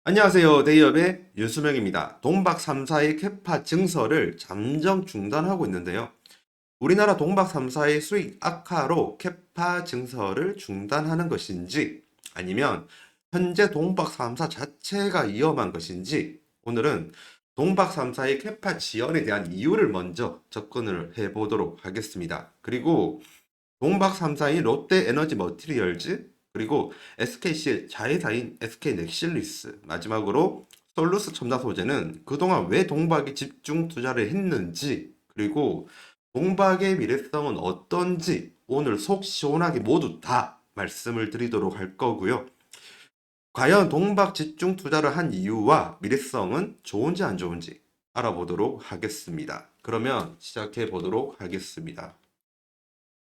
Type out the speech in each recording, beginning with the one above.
안녕하세요. 데이업의 윤수명입니다. 동박 3사의 캐파 증설을 잠정 중단하고 있는데요. 우리나라 동박 3사의 수익 악화로 캐파 증설을 중단하는 것인지 아니면 현재 동박 3사 자체가 위험한 것인지 오늘은 동박 3사의 캐파 지연에 대한 이유를 먼저 접근을 해보도록 하겠습니다. 그리고 동박 3사인 롯데에너지 머티리얼즈 그리고 SKC 자회사인 SK넥실리스 마지막으로 솔루스 첨단 소재는 그동안 왜 동박에 집중 투자를 했는지 그리고 동박의 미래성은 어떤지 오늘 속 시원하게 모두 다 말씀을 드리도록 할 거고요. 과연 동박 집중 투자를 한 이유와 미래성은 좋은지 안 좋은지 알아보도록 하겠습니다. 그러면 시작해 보도록 하겠습니다.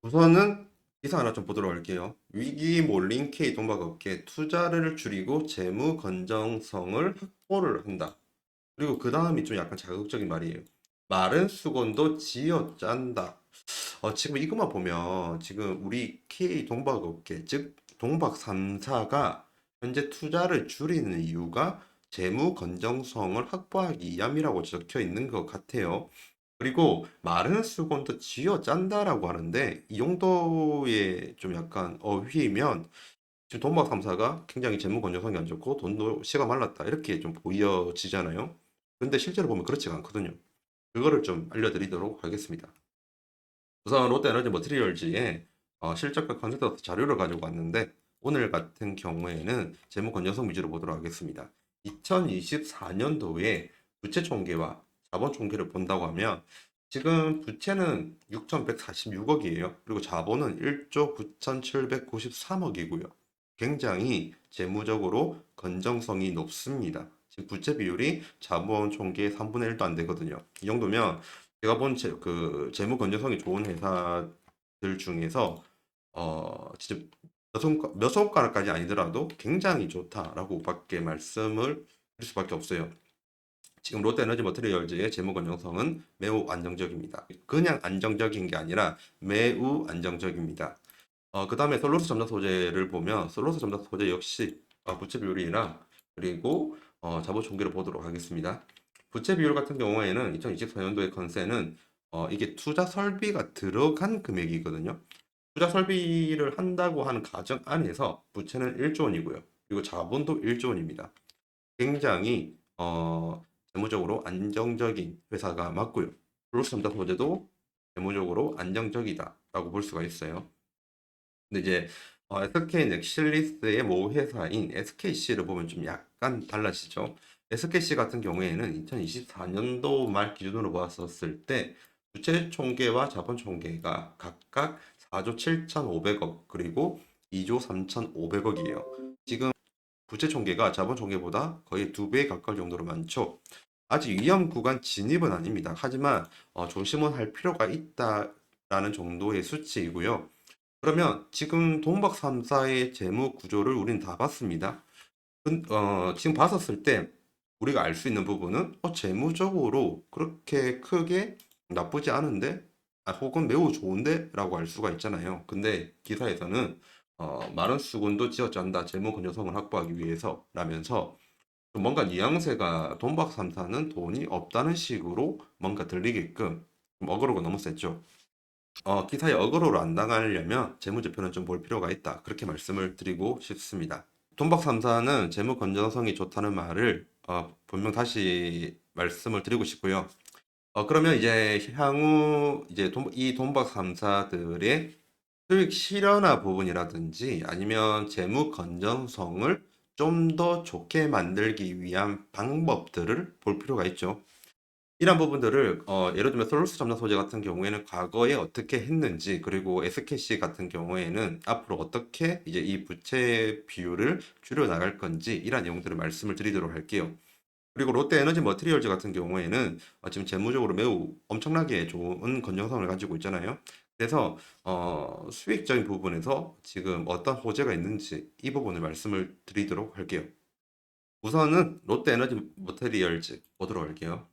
우선은 기사 하나 좀 보도록 할게요. 위기 몰린 K 동박업계 투자를 줄이고 재무 건전성을 확보를 한다. 그리고 그 다음이 좀 약간 자극적인 말이에요. 마른 수건도 쥐어 짠다. 지금 이것만 보면 지금 우리 K 동박업계 즉 동박 3사가 현재 투자를 줄이는 이유가 재무 건전성을 확보하기 위함이라고 적혀 있는 것 같아요. 그리고 마른 수건도 쥐어 짠다라고 하는데 이 정도의 좀 약간 어휘면 지금 돈박 3사가 굉장히 재무 건전성이 안 좋고 돈도 씨가 말랐다 이렇게 좀 보여지잖아요. 근데 실제로 보면 그렇지가 않거든요. 그거를 좀 알려드리도록 하겠습니다. 우선 롯데에너지 머티리얼즈의 실적과 컨센서스 자료를 가지고 왔는데 오늘 같은 경우에는 재무 건전성 위주로 보도록 하겠습니다. 2024년도에 부채 총계와 자본 총계를 본다고 하면 지금 부채는 6,146억이에요. 그리고 자본은 1조 9,793억이고요. 굉장히 재무적으로 건전성이 높습니다. 지금 부채 비율이 자본 총계의 3분의 1도 안 되거든요. 이 정도면 제가 본 재무 건전성이 좋은 회사들 중에서 진짜 몇 손가락까지 아니더라도 굉장히 좋다라고 밖에 말씀을 드릴 수밖에 없어요. 지금 롯데에너지 머티리얼즈의 재무 건전성은 매우 안정적입니다. 그냥 안정적인 게 아니라 매우 안정적입니다. 그 다음에 솔루스 첨단 소재를 보면 솔루스 첨단 소재 역시 부채 비율이랑 그리고 자본 총계를 보도록 하겠습니다. 부채 비율 같은 경우에는 2024년도의 컨센은 이게 투자 설비가 들어간 금액이거든요. 투자 설비를 한다고 하는 가정 안에서 부채는 1조 원이고요. 그리고 자본도 1조 원입니다. 굉장히 재무적으로 안정적인 회사가 맞고요. 솔루스 첨단 소재도 재무적으로 안정적이다라고 볼 수가 있어요. 근데 이제 SK 넥실리스의 모 회사인 SKC를 보면 좀 약간 달라지죠. SKC 같은 경우에는 2024년도 말 기준으로 보았었을 때 부채 총계와 자본 총계가 각각 4조 7,500억 그리고 2조 3,500억이에요. 지금 부채 총계가 자본 총계보다 거의 2배 가까울 정도로 많죠. 아직 위험 구간 진입은 아닙니다. 하지만 조심은 할 필요가 있다라는 정도의 수치이고요. 그러면 지금 동박 3사의 재무 구조를 우리는 다 봤습니다. 지금 봤었을 때 우리가 알 수 있는 부분은 재무적으로 그렇게 크게 나쁘지 않은데 혹은 매우 좋은데 라고 알 수가 있잖아요. 근데 기사에서는 마른 수건도 쥐어짠다 재무 건전성을 확보하기 위해서 라면서 좀 뭔가 뉘앙세가 동박 3사는 돈이 없다는 식으로 뭔가 들리게끔 좀 어그로가 너무 셌죠. 기사에 어그로를 안 당하려면 재무제표는 좀 볼 필요가 있다. 그렇게 말씀을 드리고 싶습니다. 돈박 3사는 재무 건전성이 좋다는 말을 분명 다시 말씀을 드리고 싶고요. 그러면 이제 향후 이제 이 돈박 3사들의 수익 실현화 부분이라든지 아니면 재무 건전성을 좀 더 좋게 만들기 위한 방법들을 볼 필요가 있죠. 이런 부분들을 예를 들면 솔루스 첨단 소재 같은 경우에는 과거에 어떻게 했는지 그리고 SKC 같은 경우에는 앞으로 어떻게 이제 이 부채 비율을 줄여 나갈 건지 이런 내용들을 말씀을 드리도록 할게요. 그리고 롯데 에너지 머티리얼즈 같은 경우에는 지금 재무적으로 매우 엄청나게 좋은 건전성을 가지고 있잖아요. 그래서 수익적인 부분에서 지금 어떤 호재가 있는지 이 부분을 말씀을 드리도록 할게요. 우선은 롯데 에너지 머티리얼즈 보도록 할게요.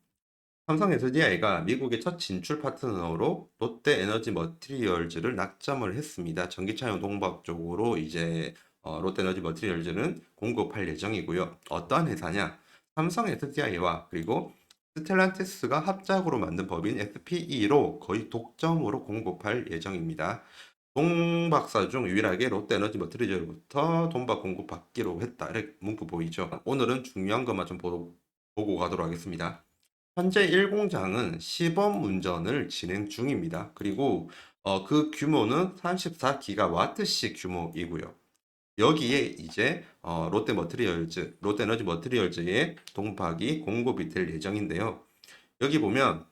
삼성 SDI가 미국의 첫 진출 파트너로 롯데 에너지 머티리얼즈를 낙점을 했습니다. 전기차용 동박 쪽으로 이제 롯데에너지 머티리얼즈는 공급할 예정이고요. 어떠한 회사냐? 삼성 SDI와 그리고 스텔란티스가 합작으로 만든 법인 SPE로 거의 독점으로 공급할 예정입니다. 동 박사 중 유일하게 롯데에너지 머티리얼부터 동박 공급받기로 했다. 이렇게 문구 보이죠? 오늘은 중요한 것만 좀 보고 가도록 하겠습니다. 현재 1공장은 시범 운전을 진행 중입니다. 그리고 그 규모는 34기가와트씩 규모이고요. 여기에 이제 롯데에너지 머티리얼즈의 동박이 공급이 될 예정인데요. 여기 보면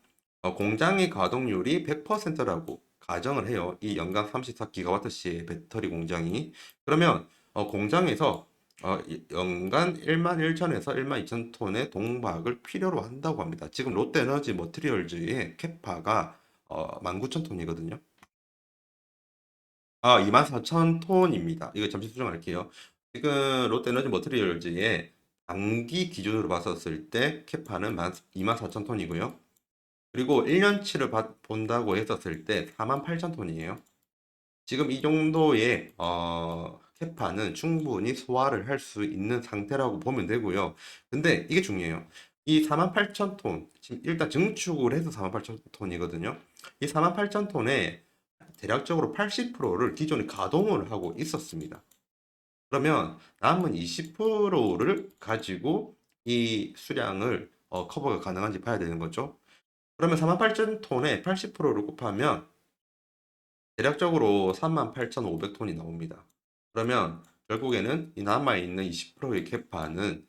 공장의 가동률이 100%라고 가정을 해요. 이 연간 34기가와트시의 배터리 공장이. 그러면 공장에서 연간 1만 1천에서 1만 2천 톤의 동박을 필요로 한다고 합니다. 지금 롯데에너지 머티리얼즈의 캐파가 19,000톤이거든요. 24,000톤입니다. 이거 잠시 수정할게요. 지금 롯데에너지 머티리얼즈의 단기 기준으로 봤었을 때 캐파는 24,000톤이고요. 그리고 1년치를 본다고 했었을 때 48,000톤이에요. 지금 이 정도의 캐파는 충분히 소화를 할 수 있는 상태라고 보면 되고요. 근데 이게 중요해요. 이 48,000톤, 지금 일단 증축을 해서 48,000톤이거든요. 이 48,000톤에 대략적으로 80%를 기존에 가동을 하고 있었습니다. 그러면 남은 20%를 가지고 이 수량을 커버가 가능한지 봐야 되는 거죠. 그러면 48,000톤에 80%를 곱하면 대략적으로 38,500톤이 나옵니다. 그러면 결국에는 이 남아있는 20%의 캐파는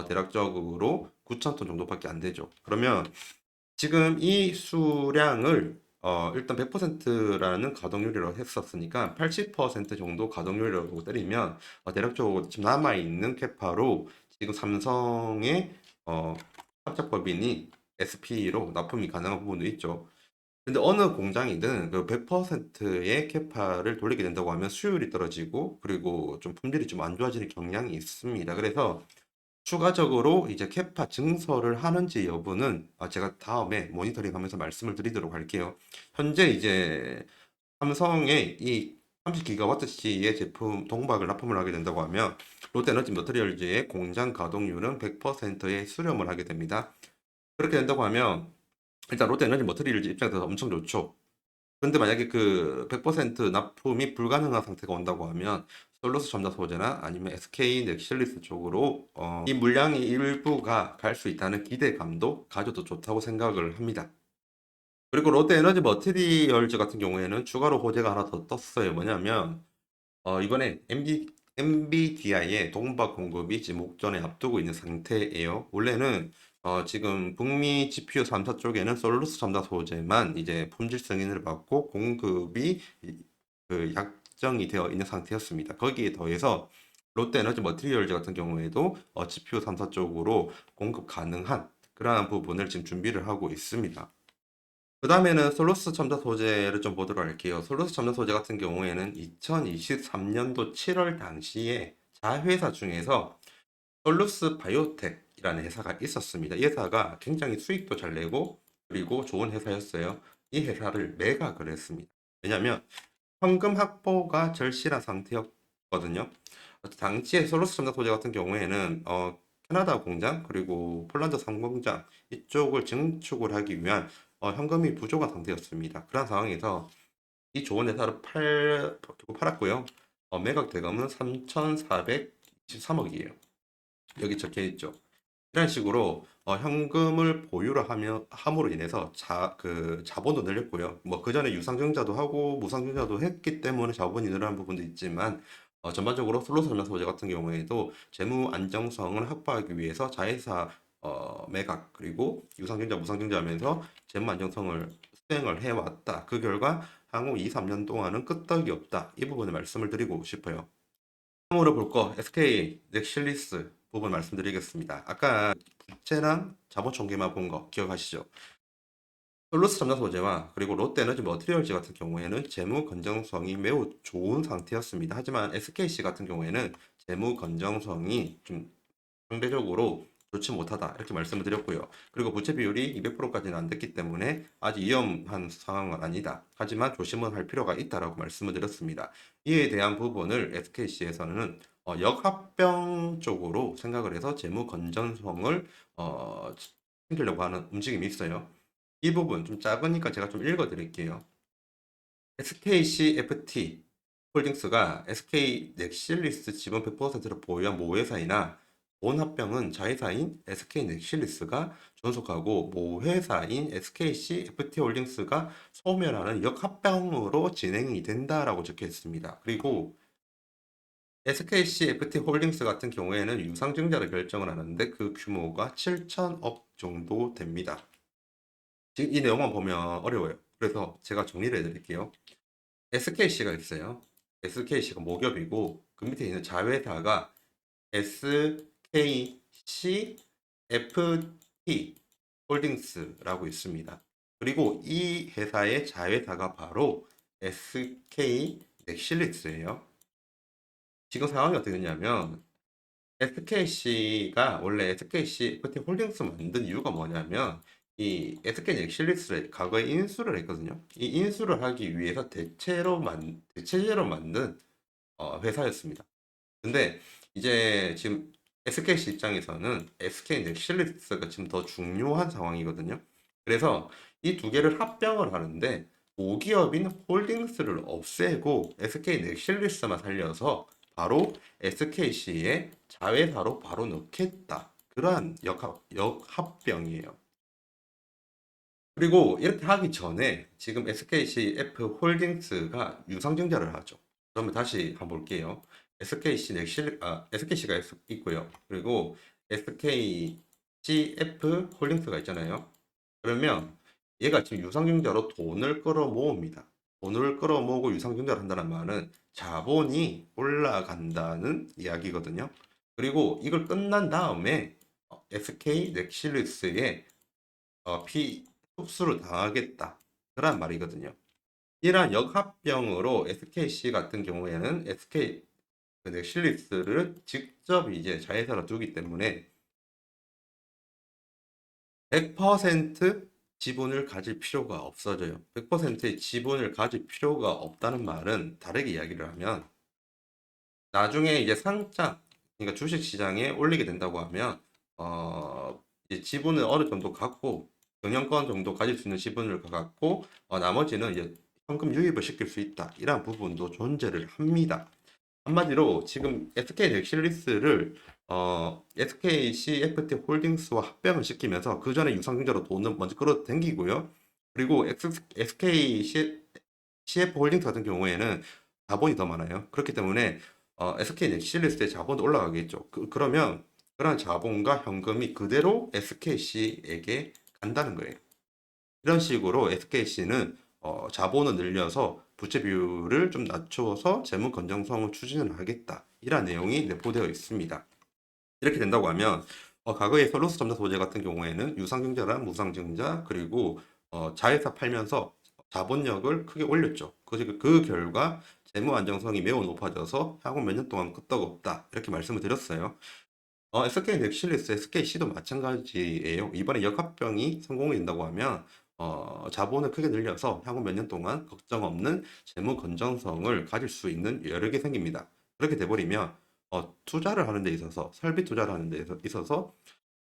대략적으로 9,000톤 정도밖에 안 되죠. 그러면 지금 이 수량을 일단 100%라는 가동률이라고 했었으니까 80% 정도 가동률이라고 때리면 대략적으로 지금 남아있는 캐파로 지금 삼성의 합작법인이 SP로 납품이 가능한 부분도 있죠. 근데 어느 공장이든 그 100%의 캐파를 돌리게 된다고 하면 수율이 떨어지고 그리고 좀 품질이 좀 안 좋아지는 경향이 있습니다. 그래서 추가적으로 이제 캐파 증설을 하는지 여부는 제가 다음에 모니터링하면서 말씀을 드리도록 할게요. 현재 이제 삼성의 이 30기가와트시의 제품 동박을 납품을 하게 된다고 하면 롯데에너지 머티리얼즈의 공장 가동률은 100%의 수렴을 하게 됩니다. 그렇게 된다고 하면 일단 롯데에너지 머티리얼즈 입장에서 엄청 좋죠. 근데 만약에 그 100% 납품이 불가능한 상태가 온다고 하면 솔루스 첨단 소재나 아니면 SK 넥실리스 쪽으로 이 물량의 일부가 갈 수 있다는 기대감도 가져도 좋다고 생각을 합니다. 그리고 롯데 에너지 머티리얼즈 같은 경우에는 추가로 호재가 하나 더 떴어요. 뭐냐면 이번에 NVIDI의 동박 공급이 지금 목전에 앞두고 있는 상태예요. 원래는 지금 북미 GPU 3사 쪽에는 솔루스 첨단 소재만 이제 품질 승인을 받고 공급이 그 약정이 되어 있는 상태였습니다. 거기에 더해서 롯데에너지 머티리얼즈 같은 경우에도 GPU 3사 쪽으로 공급 가능한 그러한 부분을 지금 준비를 하고 있습니다. 그 다음에는 솔루스 첨단 소재를 좀 보도록 할게요. 솔루스 첨단 소재 같은 경우에는 2023년도 7월 당시에 자회사 중에서 솔루스 바이오텍이라는 회사가 있었습니다. 이 회사가 굉장히 수익도 잘 내고 그리고 좋은 회사였어요. 이 회사를 매각을 했습니다. 왜냐하면 현금 확보가 절실한 상태였거든요. 당시에 솔루스 첨단 소재 같은 경우에는 캐나다 공장 그리고 폴란드 상공장 이쪽을 증축을 하기 위한 현금이 부족한 상태였습니다. 그런 상황에서 이 좋은 회사를 결국 팔았고요. 매각 대금은 3,423억이에요. 여기 적혀 있죠. 이런 식으로 현금을 보유를 함으로 인해서 그 자본도 늘렸고요. 뭐 그 전에 유상증자도 하고 무상증자도 했기 때문에 자본이 늘어난 부분도 있지만 전반적으로 슬로스 전략 소재 같은 경우에도 재무 안정성을 확보하기 위해서 자회사 매각 그리고 유상증자 무상증자 하면서 재무 안정성을 수행을 해왔다. 그 결과 향후 2, 3년 동안은 끄떡이 없다. 이 부분을 말씀을 드리고 싶어요. 다음으로 볼 거 SK 넥실리스 부분 말씀드리겠습니다. 아까 부채랑 자본 총계만 본 거 기억하시죠? 솔루스 첨단 소재와 그리고 롯데에너지 머티리얼즈 같은 경우에는 재무 건전성이 매우 좋은 상태였습니다. 하지만 SKC 같은 경우에는 재무 건전성이 좀 상대적으로 좋지 못하다 이렇게 말씀을 드렸고요. 그리고 부채 비율이 200%까지는 안 됐기 때문에 아직 위험한 상황은 아니다. 하지만 조심은 할 필요가 있다라고 말씀을 드렸습니다. 이에 대한 부분을 SKC에서는 역합병 쪽으로 생각을 해서 재무 건전성을 챙기려고 하는 움직임이 있어요. 이 부분 좀 작으니까 제가 좀 읽어 드릴게요. SKCFT 홀딩스가 SK 넥실리스 지분 100%를 보유한 모회사이나 본합병은 자회사인 SK 넥실리스가 존속하고 모회사인 SKCFT 홀딩스가 소멸하는 역합병으로 진행이 된다라고 적혀 있습니다. 그리고 SKCFT 홀딩스 같은 경우에는 유상증자를 결정을 하는데 그 규모가 7천억 정도 됩니다. 지금 이 내용만 보면 어려워요. 그래서 제가 정리를 해드릴게요. SKC가 있어요. SKC가 모겹이고 그 밑에 있는 자회사가 SKCFT 홀딩스라고 있습니다. 그리고 이 회사의 자회사가 바로 SK 넥실리스예요. 지금 상황이 어떻게 되냐면 SKC가 원래 SKC FT 홀딩스 만든 이유가 뭐냐면 이 SK 넥실리스를 과거에 인수를 했거든요. 이 인수를 하기 위해서 대체제로 만든 회사였습니다. 근데 이제 지금 SKC 입장에서는 SK 넥실리스가 지금 더 중요한 상황이거든요. 그래서 이 두 개를 합병을 하는데 모기업인 홀딩스를 없애고 SK 넥실리스만 살려서 바로 SKC의 자회사로 바로 넣겠다. 그러한 역합병이에요. 그리고 이렇게 하기 전에 지금 SKCF 홀딩스가 유상증자를 하죠. 그러면 다시 한번 볼게요. SKC가 있고요. 그리고 SKCF 홀딩스가 있잖아요. 그러면 얘가 지금 유상증자로 돈을 끌어모읍니다. 돈을 끌어모으고 유상증자를 한다는 말은 자본이 올라간다는 이야기거든요. 그리고 이걸 끝난 다음에 SK 넥실리스의 흡수를 당하겠다. 그런 말이거든요. 이러한 역합병으로 SKC 같은 경우에는 SK 넥실리스를 직접 이제 자회사로 두기 때문에 100% 지분을 가질 필요가 없어져요. 100%의 지분을 가질 필요가 없다는 말은 다르게 이야기를 하면 나중에 이제 상장, 그러니까 주식 시장에 올리게 된다고 하면 이제 지분을 어느 정도 갖고 경영권 정도 가질 수 있는 지분을 갖고 나머지는 이제 현금 유입을 시킬 수 있다. 이러한 부분도 존재를 합니다. 한마디로 지금 SK 넥실리스를 SKCFT 홀딩스와 합병을 시키면서 그 전에 유상증자로 돈을 먼저 끌어당기고요. 그리고 SK CF 홀딩스 같은 경우에는 자본이 더 많아요. 그렇기 때문에 SK 넥실리스의 자본도 올라가겠죠. 그러면 그런 자본과 현금이 그대로 SKC에게 간다는 거예요. 이런 식으로 SKC는 자본을 늘려서 부채 비율을 좀 낮춰서 재무 건전성을 추진을 하겠다. 이런 내용이 내포되어 있습니다. 이렇게 된다고 하면 과거의 솔루스 첨단 소재 같은 경우에는 유상증자랑 무상증자 그리고 자회사 팔면서 자본력을 크게 올렸죠. 그 결과 재무 안정성이 매우 높아져서 향후 몇 년 동안 끄떡없다. 이렇게 말씀을 드렸어요. SK 넥실리스, SKC도 마찬가지예요. 이번에 역합병이 성공이 된다고 하면 자본을 크게 늘려서 향후 몇 년 동안 걱정 없는 재무 건전성을 가질 수 있는 여력이 생깁니다. 그렇게 돼버리면 투자를 하는 데 있어서 설비 투자를 하는 데 있어서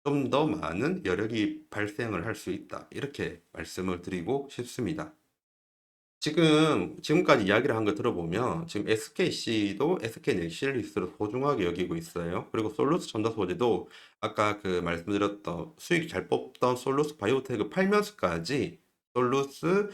좀 더 많은 여력이 발생을 할 수 있다. 이렇게 말씀을 드리고 싶습니다. 지금까지 이야기를 한 거 들어보면, 지금 SKC도 SK 넥실리스를 소중하게 여기고 있어요. 그리고 솔루스 첨단 소재도 아까 그 말씀드렸던 수익 잘 뽑던 솔루스 바이오텍을 팔면서까지 솔루스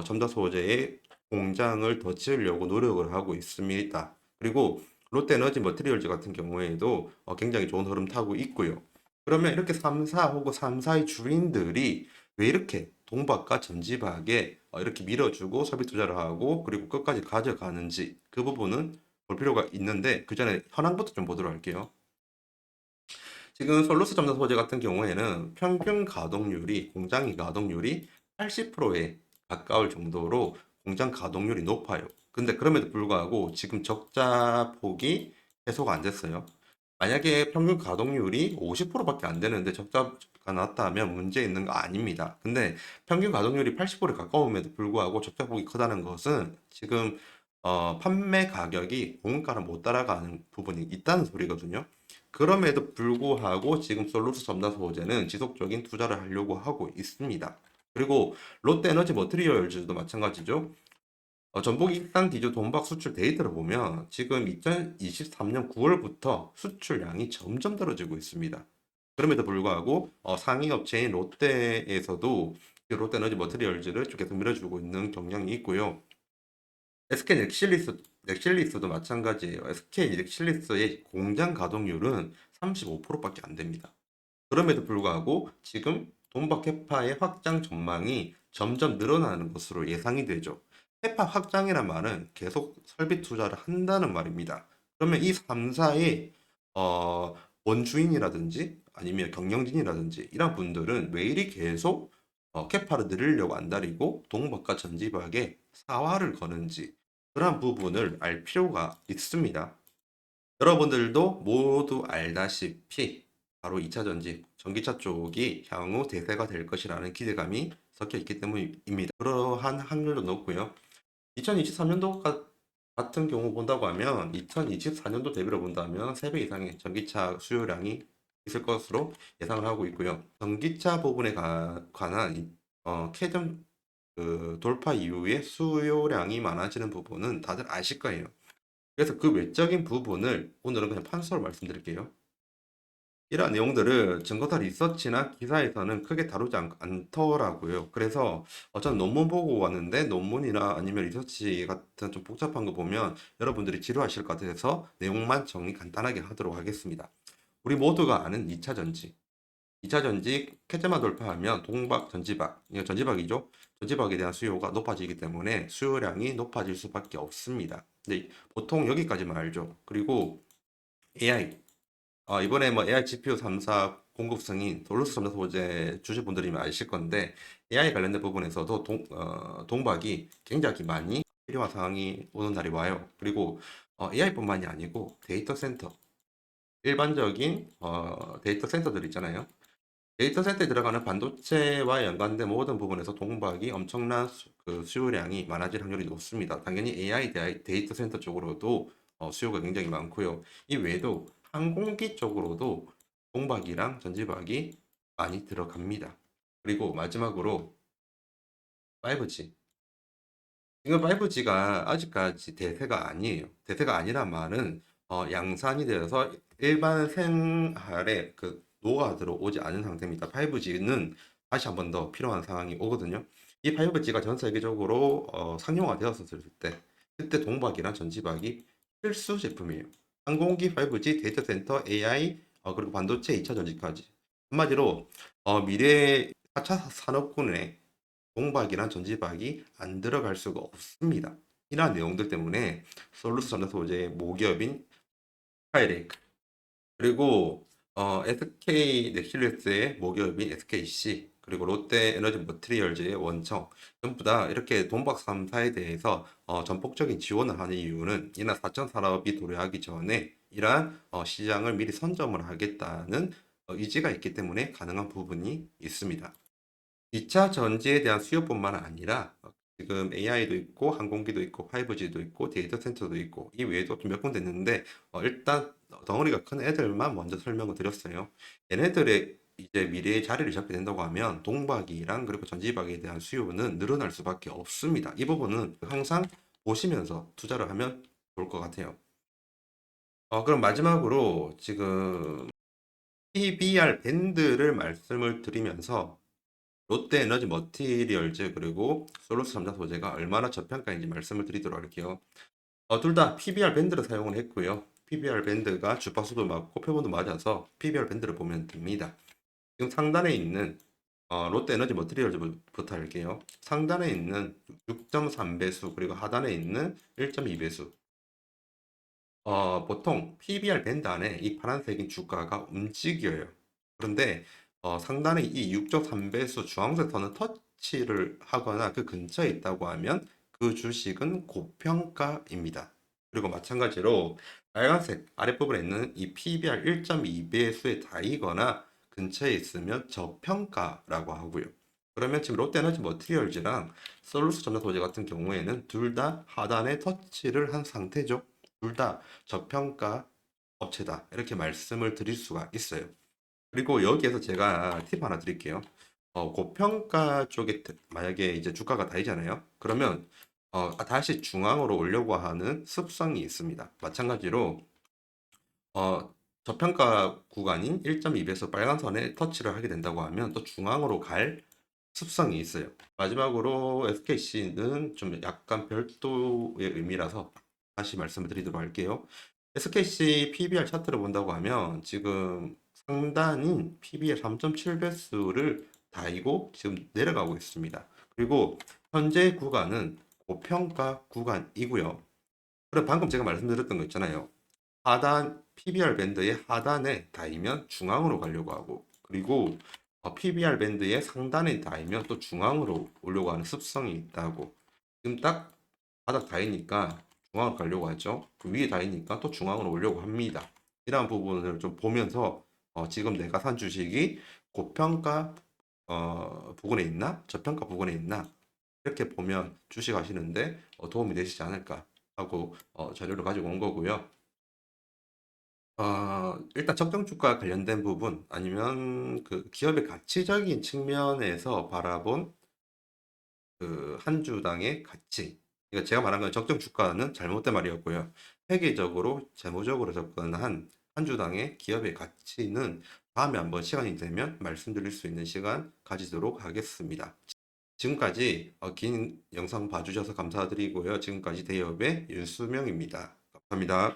첨단 소재의 공장을 더 지으려고 노력을 하고 있습니다. 그리고 롯데에너지 머티리얼즈 같은 경우에도 굉장히 좋은 흐름 타고 있고요. 그러면 이렇게 3사 혹은 3사의 주인들이 왜 이렇게 동박과 전지박에 이렇게 밀어주고 설비 투자를 하고 그리고 끝까지 가져가는지 그 부분은 볼 필요가 있는데 그 전에 현황부터 좀 보도록 할게요. 지금 솔루스 첨단 소재 같은 경우에는 평균 가동률이 공장 가동률이 80%에 가까울 정도로 공장 가동률이 높아요. 근데 그럼에도 불구하고 지금 적자 폭이 해소가 안 됐어요. 만약에 평균 가동률이 50%밖에 안 되는데 적자가 났다면 문제 있는 거 아닙니다. 근데 평균 가동률이 80%에 가까움에도 불구하고 적자폭이 크다는 것은 지금 판매 가격이 공가를 못 따라가는 부분이 있다는 소리거든요. 그럼에도 불구하고 지금 솔루스 첨단 소재는 지속적인 투자를 하려고 하고 있습니다. 그리고 롯데에너지 머티리얼즈도 마찬가지죠. 전복 익산 기조 동박 수출 데이터를 보면 지금 2023년 9월부터 수출량이 점점 떨어지고 있습니다. 그럼에도 불구하고 상위 업체인 롯데에서도 롯데에너지 머티리얼즈를 좀 계속 밀어주고 있는 경향이 있고요. SK 넥실리스도 마찬가지예요. SK 넥실리스의 공장 가동률은 35%밖에 안 됩니다. 그럼에도 불구하고 지금 동박 캐파의 확장 전망이 점점 늘어나는 것으로 예상이 되죠. 캐파 확장이란 말은 계속 설비 투자를 한다는 말입니다. 그러면 이 3사의 원주인이라든지 아니면 경영진이라든지 이런 분들은 왜 이리 계속 캐파를 늘리려고 안달이고 동박과 전지박에 사활을 거는지 그런 부분을 알 필요가 있습니다. 여러분들도 모두 알다시피 바로 2차 전지, 전기차 쪽이 향후 대세가 될 것이라는 기대감이 섞여 있기 때문입니다. 그러한 확률도 높고요. 2023년도 같은 경우 본다고 하면 2024년도 대비로 본다면 3배 이상의 전기차 수요량이 있을 것으로 예상을 하고 있고요. 전기차 부분에 관한 캐전 돌파 이후에 수요량이 많아지는 부분은 다들 아실 거예요. 그래서 그 외적인 부분을 오늘은 그냥 판서로 말씀드릴게요. 이러한 내용들을 증거사 리서치나 기사에서는 크게 다루지 않더라고요. 그래서 저는 논문 보고 왔는데 논문이나 아니면 리서치 같은 좀 복잡한 거 보면 여러분들이 지루하실 것 같아서 내용만 정리 간단하게 하도록 하겠습니다. 우리 모두가 아는 2차 전지. 2차 전지 캐제만 돌파하면 동박, 전지박, 이거 전지박이죠. 전지박에 대한 수요가 높아지기 때문에 수요량이 높아질 수밖에 없습니다. 근데 보통 여기까지만 알죠. 그리고 AI, 이번에 뭐 AI GPU 3사 공급성인 돌루스 3사 소재 주주분들이면 아실 건데 AI 관련된 부분에서도 동박이 굉장히 많이 필요한 상황이 오는 날이 와요. 그리고 AI뿐만이 아니고 데이터 센터, 일반적인 데이터 센터들 있잖아요. 데이터 센터에 들어가는 반도체와 연관된 모든 부분에서 동박이 엄청난 그 수요량이 많아질 확률이 높습니다. 당연히 AI 데이터 센터 쪽으로도 수요가 굉장히 많고요. 이 외에도 항공기 쪽으로도 동박이랑 전지박이 많이 들어갑니다. 그리고 마지막으로 5G. 지금 5G가 아직까지 대세가 아니에요. 대세가 아니란 말은 양산이 되어서 일반 생활에 그 녹아 들어오지 않은 상태입니다. 5G는 다시 한 번 더 필요한 상황이 오거든요. 이 5G가 전 세계적으로 상용화 되었을 때 그때 동박이랑 전지박이 필수 제품이에요. 항공기 5G, 데이터 센터, AI, 그리고 반도체 2차 전지까지. 한마디로 미래 4차 산업군에 동박이랑 전지박이 안 들어갈 수가 없습니다. 이러한 내용들 때문에 솔루스 전자 소재의 모기업인 하이레이크 그리고 SK 넥실리스의 모기업인 SKC 그리고 롯데 에너지 머티리얼즈의 원청 전부 다 이렇게 동박 3사에 대해서 전폭적인 지원을 하는 이유는 이날 4천 산업이 도래하기 전에 이러한 시장을 미리 선점을 하겠다는 의지가 있기 때문에 가능한 부분이 있습니다. 2차 전지에 대한 수요뿐만 아니라 지금 AI도 있고 항공기도 있고 5G도 있고 데이터 센터도 있고 이 외에도 좀 몇 군데 있는데 일단 덩어리가 큰 애들만 먼저 설명을 드렸어요. 얘네들의 이제 미래의 자리를 잡게 된다고 하면 동박이랑 그리고 전지박에 대한 수요는 늘어날 수밖에 없습니다. 이 부분은 항상 보시면서 투자를 하면 좋을 것 같아요. 그럼 마지막으로 지금 PBR 밴드를 말씀을 드리면서 롯데 에너지 머티리얼즈 그리고 솔루스 3사 소재가 얼마나 저평가인지 말씀을 드리도록 할게요. 둘 다 PBR 밴드를 사용을 했고요. PBR 밴드가 주파수도 맞고 표본도 맞아서 PBR 밴드를 보면 됩니다. 지금 상단에 있는 롯데 에너지 머티리얼즈부터 할게요. 상단에 있는 6.3배수 그리고 하단에 있는 1.2배수. 보통 PBR 밴드 안에 이 파란색인 주가가 움직여요. 그런데 상단에 이 6.3배수 주황색 선을 터치를 하거나 그 근처에 있다고 하면 그 주식은 고평가입니다. 그리고 마찬가지로 빨간색 아랫부분에 있는 이 PBR 1.2배수에 닿이거나 근처에 있으면 저평가라고 하고요. 그러면 지금 롯데에너지 머티리얼즈랑 솔루스 첨단소재 같은 경우에는 둘 다 하단에 터치를 한 상태죠. 둘 다 저평가 업체다. 이렇게 말씀을 드릴 수가 있어요. 그리고 여기에서 제가 팁 하나 드릴게요. 고평가 쪽에 만약에 이제 주가가 다이잖아요. 그러면 다시 중앙으로 오려고 하는 습성이 있습니다. 마찬가지로 저평가 구간인 1.2배수 빨간 선에 터치를 하게 된다고 하면 또 중앙으로 갈 습성이 있어요. 마지막으로 SKC는 좀 약간 별도의 의미라서 다시 말씀을 드리도록 할게요. SKC PBR 차트를 본다고 하면 지금 상단인 PBR 3.7배수를 다이고 지금 내려가고 있습니다. 그리고 현재 구간은 고평가 구간이고요. 그리고 방금 제가 말씀드렸던 거 있잖아요. 하단 PBR 밴드의 하단에 닿으면 중앙으로 가려고 하고, 그리고 PBR 밴드의 상단에 닿으면 또 중앙으로 오려고 하는 습성이 있다고. 지금 딱 바닥 닿으니까 중앙으로 가려고 하죠. 그 위에 닿으니까 또 중앙으로 오려고 합니다. 이러한 부분을 좀 보면서 지금 내가 산 주식이 고평가 부근에 있나 저평가 부근에 있나 이렇게 보면 주식 하시는데 도움이 되시지 않을까 하고 자료를 가지고 온 거고요. 일단 적정 주가 관련된 부분 아니면 그 기업의 가치적인 측면에서 바라본 그 한 주당의 가치. 그러니까 제가 말한 건 적정 주가는 잘못된 말이었고요. 회계적으로 재무적으로 접근한 한 주당의 기업의 가치는 다음에 한번 시간이 되면 말씀드릴 수 있는 시간 가지도록 하겠습니다. 지금까지 긴 영상 봐주셔서 감사드리고요. 지금까지 대기업의 윤수명입니다. 감사합니다.